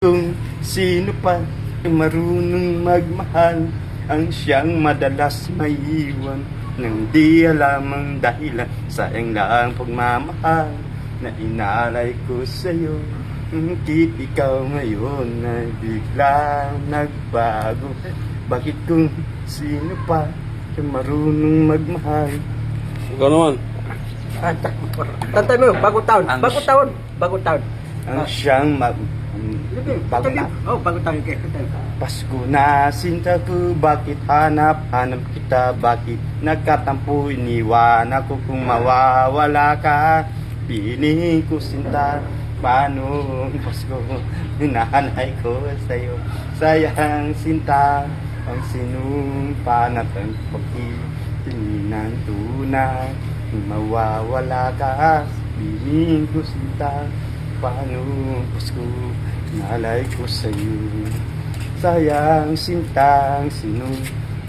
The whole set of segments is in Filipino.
Kung sino pa ang marunong magmahal, ang siyang madalas maiwan nang di alam ang dahilan. Sayang lang pagmamahal na inalay ko sa'yo. Bakit ikaw ngayon na biglang nagbago? Bakit kung sino pa ang marunong magmahal? Ikaw naman. Tantay mo, bagong taon. Bagong taon. Bagong taon. Ang siyang bago na. Oh, bagong taon. Okay. Pasko na sinta ko, bakit hanap kita? Bakit nagkatampo, iniwan ako kung mawawala ka? Piling ko sinta, paano Pasko? Hinahanay ko sa'yo. Sayang sinta, ang sinumpa na ang pagkitingin ng tunay. Kung mawawala ka, piling ko sinta, paano Pasko? Nalay ko sa'yo. Sayang sintang sino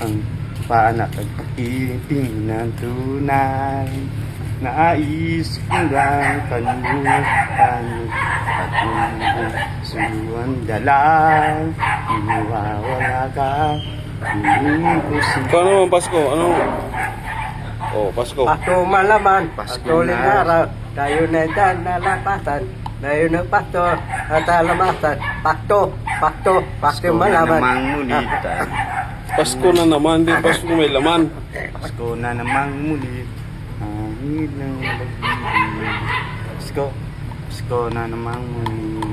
ang panak at pakiting ng tunay. Nais ko lang kalimutan at suwan dalang. Mawawala ka, piling ko Ikaw sinta. naman, Pasko. Ano? Oh, Pasko. Pasko malaman. Pasko Pasko na. araw. Tayo na dyan nalapasan. Tayo ng pasto at alamasan. Pakto. Pakto Pasko na malaman. namang mulit. Pasko na naman. Di Pasko may laman. Pasko na namang mulit. Hangin ng pag-ibig. Pasko na namang mulit.